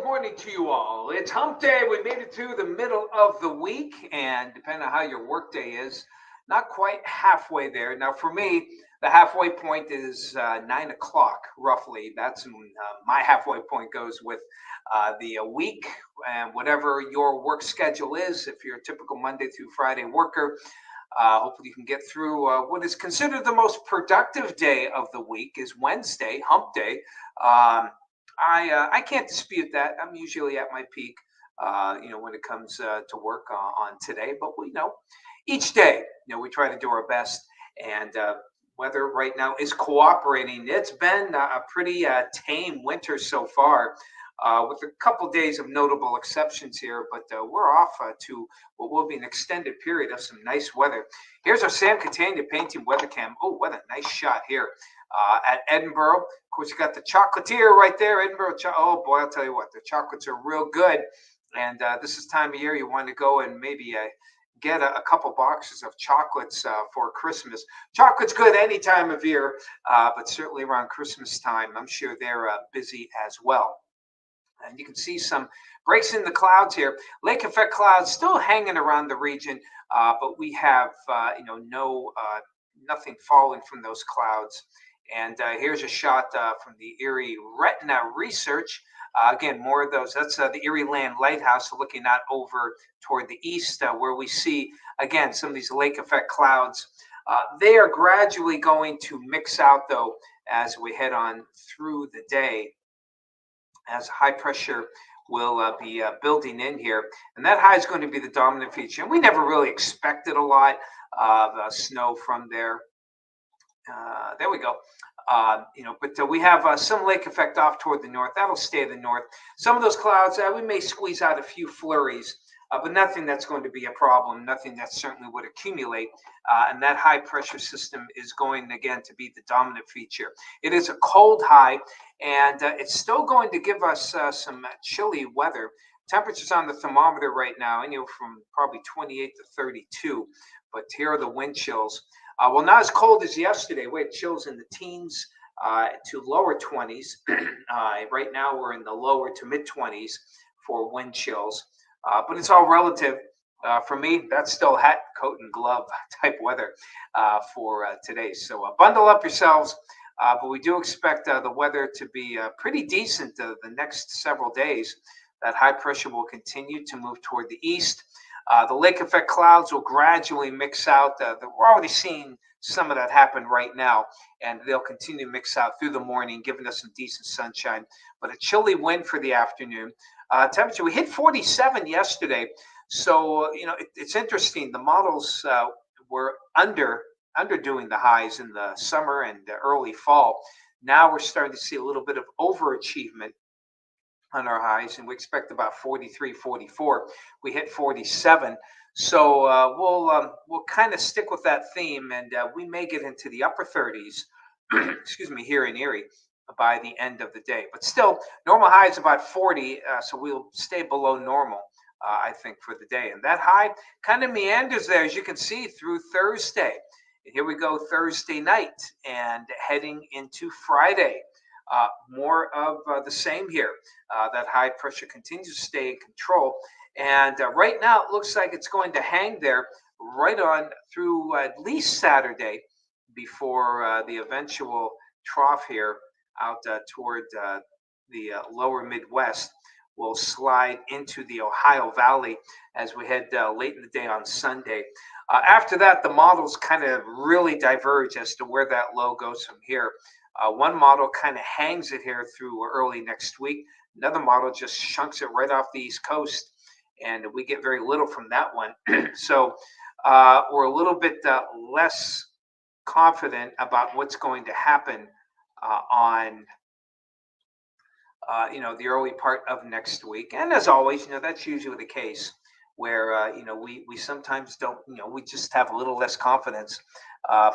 Good morning to you all. It's Hump Day. We made it through the middle of the week, and depending on how your work day is, not quite halfway there. Now, for me, the halfway point is 9 o'clock, roughly. That's when my halfway point goes with the week and whatever your work schedule is. If you're a typical Monday through Friday worker, hopefully you can get through what is considered the most productive day of the week is Wednesday, Hump Day. I can't dispute that. I'm usually at my peak, when it comes to work on today. But we know each day, we try to do our best, and weather right now is cooperating. It's been a pretty tame winter so far. With a couple days of notable exceptions here, but we're off to what will be an extended period of some nice weather. Here's our Sam Catania painting weather cam. Oh, what a nice shot here at Edinburgh. Of course, you got the chocolatier right there, Edinburgh. Oh boy, I'll tell you what, the chocolates are real good. And this is time of year you want to go and maybe get a couple boxes of chocolates for Christmas. Chocolate's good any time of year, but certainly around Christmas time, I'm sure they're busy as well. And you can see some breaks in the clouds here. Lake effect clouds still hanging around the region, but we have nothing falling from those clouds. And here's a shot from the Erie Retina Research. Again, more of those. That's the Erie Land Lighthouse, looking out over toward the east, where we see, again, some of these lake effect clouds. They are gradually going to mix out, though, as we head on through the day, as high pressure will be building in here. And that high is going to be the dominant feature. And we never really expected a lot of snow from there. There we go. But we have some lake effect off toward the north. That'll stay the north. Some of those clouds, we may squeeze out a few flurries, but nothing that's going to be a problem, nothing that certainly would accumulate. And that high pressure system is going, again, to be the dominant feature. It is a cold high, and it's still going to give us some chilly weather. Temperatures on the thermometer right now, from probably 28 to 32, but here are the wind chills. Well, not as cold as yesterday. We had chills in the teens to lower 20s. Right now, we're in the lower to mid 20s for wind chills. But it's all relative. For me, that's still hat, coat, and glove type weather for today. So bundle up yourselves. But we do expect the weather to be pretty decent the next several days. That high pressure will continue to move toward the east. The lake effect clouds will gradually mix out. We're already seeing some of that happen right now, and they'll continue to mix out through the morning, giving us some decent sunshine. But a chilly wind for the afternoon. Temperature, we hit 47 yesterday. So, it's interesting. The models were underdoing the highs in the summer and the early fall. Now we're starting to see a little bit of overachievement on our highs, and we expect about 43, 44. We hit 47. So we'll kind of stick with that theme, and we may get into the upper 30s, excuse me, here in Erie by the end of the day. But still, normal high is about 40, so we'll stay below normal, I think, for the day. And that high kind of meanders there, as you can see, through Thursday. And here we go Thursday night and heading into Friday. More of the same here. That high pressure continues to stay in control. And right now, it looks like it's going to hang there right on through at least Saturday before the eventual trough here out toward the lower Midwest will slide into the Ohio Valley as we head late in the day on Sunday. After that, the models kind of really diverge as to where that low goes from here. One model kind of hangs it here through early next week. Another model just chunks it right off the East Coast, and we get very little from that one. So we're a little bit less confident about what's going to happen on the early part of next week. And as always, that's usually the case where we sometimes don't, we just have a little less confidence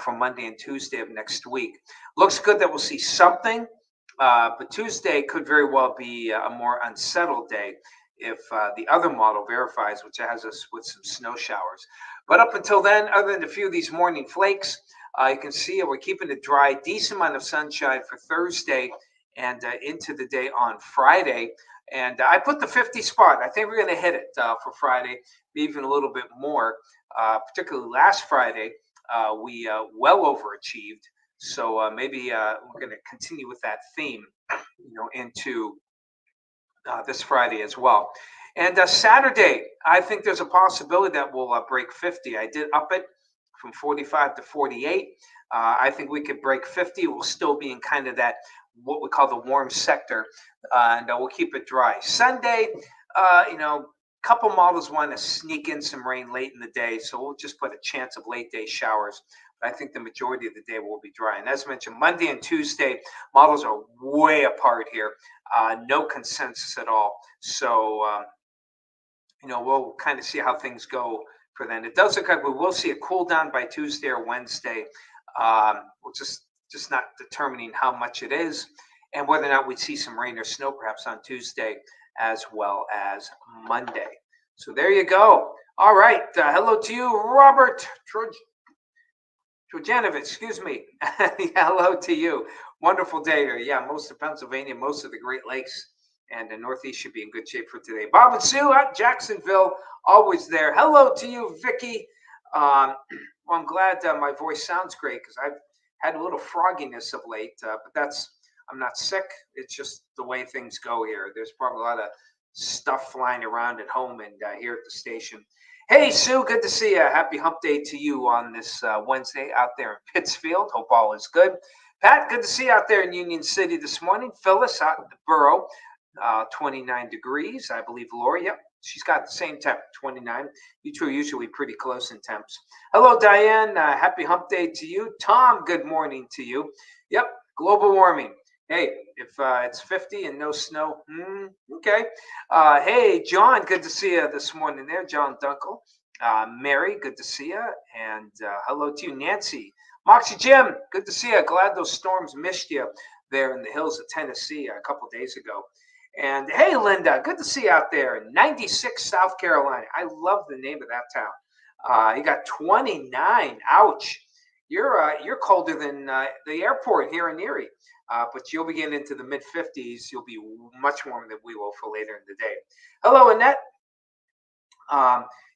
for Monday and Tuesday of next week. Looks good that we'll see something, but Tuesday could very well be a more unsettled day if the other model verifies, which has us with some snow showers. But up until then, other than a few of these morning flakes, you can see we're keeping it dry, decent amount of sunshine for Thursday and into the day on Friday. And I put the 50 spot. I think we're going to hit it for Friday, maybe even a little bit more. Particularly last Friday, we well overachieved. So maybe we're going to continue with that theme, into this Friday as well. And Saturday, I think there's a possibility that we'll break 50. I did up it from 45 to 48. I think we could break 50. We'll still be in kind of that what we call the warm sector, and we'll keep it dry. Sunday, couple models want to sneak in some rain late in the day, so we'll just put a chance of late day showers. But I think the majority of the day will be dry. And as mentioned, Monday and Tuesday, models are way apart here. No consensus at all. So, we'll kind of see how things go for then. It does look like we will see a cool down by Tuesday or Wednesday. We're just not determining how much it is and whether or not we see some rain or snow perhaps on Tuesday as well as Monday. So there you go. All right. Hello to you, Robert Trojanovic. Excuse me. Hello to you. Wonderful day here. Yeah, most of Pennsylvania, most of the Great Lakes and the Northeast should be in good shape for today. Bob and Sue at Jacksonville, always there. Hello to you, Vicky. Well, I'm glad my voice sounds great because I've had a little frogginess of late, but I'm not sick. It's just the way things go here. There's probably a lot of stuff flying around at home and here at the station. Hey, Sue, good to see you. Happy Hump Day to you on this Wednesday out there in Pittsfield. Hope all is good. Pat, good to see you out there in Union City this morning. Phyllis out in the borough, 29 degrees. I believe Lori, yep, she's got the same temp, 29. You two are usually pretty close in temps. Hello, Diane. Happy Hump Day to you. Tom, good morning to you. Yep, global warming. Hey, if it's 50 and no snow, okay. Hey, John, good to see you this morning there. John Dunkel. Mary, good to see you. And hello to you, Nancy. Moxie Jim, good to see you. Glad those storms missed you there in the hills of Tennessee a couple days ago. And hey, Linda, good to see you out there in 96 South Carolina. I love the name of that town. You got 29. Ouch. You're colder than the airport here in Erie. But you'll be getting into the mid 50s. You'll be much warmer than we will for later in the day. Hello, Annette.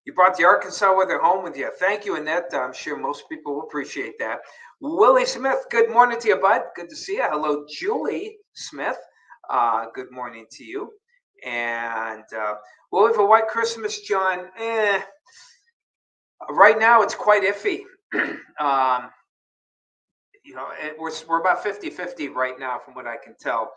You brought the Arkansas weather home with you. Thank you, Annette. I'm sure most people will appreciate that. Willie Smith, good morning to you, bud. Good to see you. Hello, Julie Smith. Good morning to you. And well, we have a white Christmas, John. Right now, it's quite iffy. We're about 50-50 right now from what I can tell.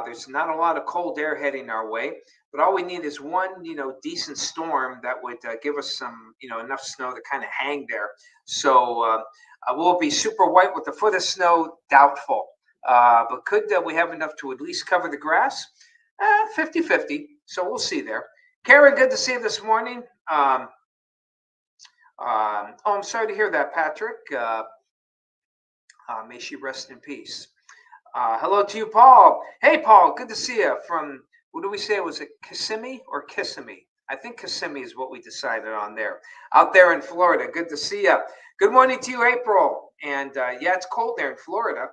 There's not a lot of cold air heading our way, but all we need is one, decent storm that would give us some, enough snow to kind of hang there. So we'll be super white with a foot of snow, doubtful. But could we have enough to at least cover the grass? 50-50. So we'll see there. Karen, good to see you this morning. I'm sorry to hear that, Patrick. May she rest in peace. Hello to you, Paul. Hey, Paul, good to see you from, what do we say? Was it Kissimmee or Kissimmee? I think Kissimmee is what we decided on there. Out there in Florida, good to see you. Good morning to you, April. And yeah, it's cold there in Florida.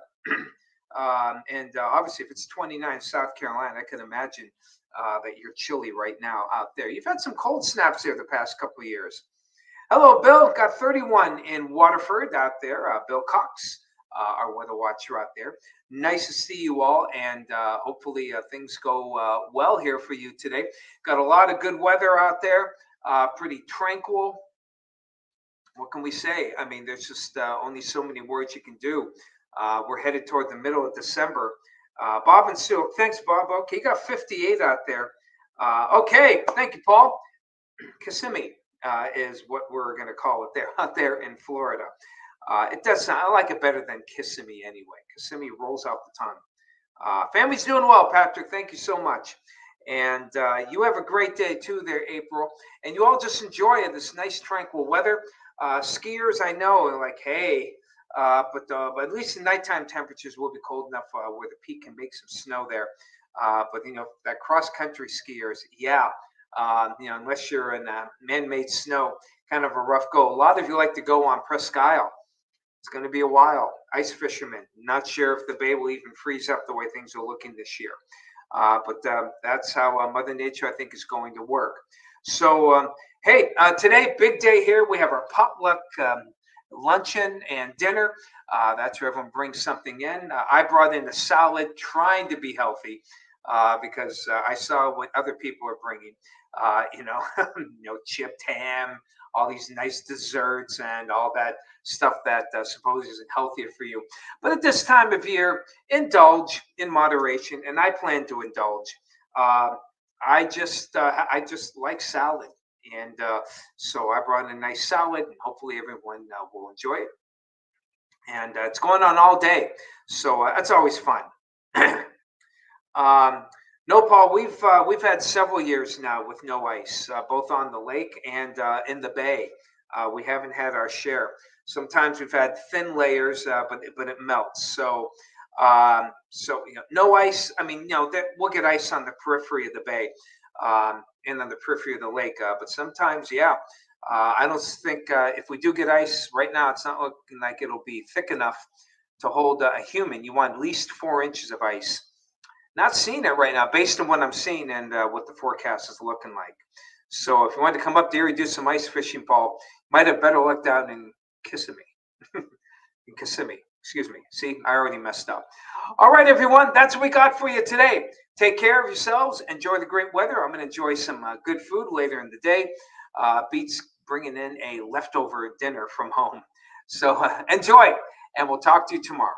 And obviously, if it's 29 South Carolina, I can imagine that you're chilly right now out there. You've had some cold snaps there the past couple of years. Hello, Bill. Got 31 in Waterford out there. Bill Cox, our weather watcher out there. Nice to see you all, and hopefully things go well here for you today. Got a lot of good weather out there. Pretty tranquil. What can we say? I mean, there's just only so many words you can do. We're headed toward the middle of December. Bob and Sue, thanks, Bob. Okay, you got 58 out there. Okay, thank you, Paul. Kissimmee is what we're going to call it there, out there in Florida. It does sound, I like it better than Kissimmee anyway. Kissimmee rolls out the tongue. Family's doing well, Patrick. Thank you so much. And you have a great day too there, April. And you all just enjoy this nice tranquil weather. Skiers, I know, are like, hey, but at least the nighttime temperatures will be cold enough where the peak can make some snow there. But that cross-country skiers, yeah, unless you're in man-made snow, kind of a rough go. A lot of you like to go on Presque Isle. It's going to be a while ice fishermen. Not sure if the bay will even freeze up the way things are looking this year. But that's how Mother Nature, I think, is going to work. So, hey, today, big day here. We have our potluck luncheon and dinner. That's where everyone brings something in. I brought in a salad, trying to be healthy because I saw what other people are bringing. You know, chipped ham, all these nice desserts, and all that stuff that supposedly isn't healthier for you. But at this time of year, indulge in moderation, and I plan to indulge. Uh, I just like salad, and so I brought in a nice salad, and hopefully everyone will enjoy it. And it's going on all day, so that's always fun. Um, no, Paul, we've had several years now with no ice, both on the lake and in the bay. We haven't had our share. Sometimes we've had thin layers, but it melts. So no ice. I mean, we'll get ice on the periphery of the bay and on the periphery of the lake. But sometimes, yeah, I don't think if we do get ice right now, it's not looking like it'll be thick enough to hold a human. You want at least 4 inches of ice. Not seeing it right now, based on what I'm seeing and what the forecast is looking like. So if you want to come up there and do some ice fishing, Paul, might have better luck down in Kissimmee. In Kissimmee, excuse me. See, I already messed up. All right, everyone, that's what we got for you today. Take care of yourselves. Enjoy the great weather. I'm going to enjoy some good food later in the day. Beats bringing in a leftover dinner from home. So enjoy, and we'll talk to you tomorrow.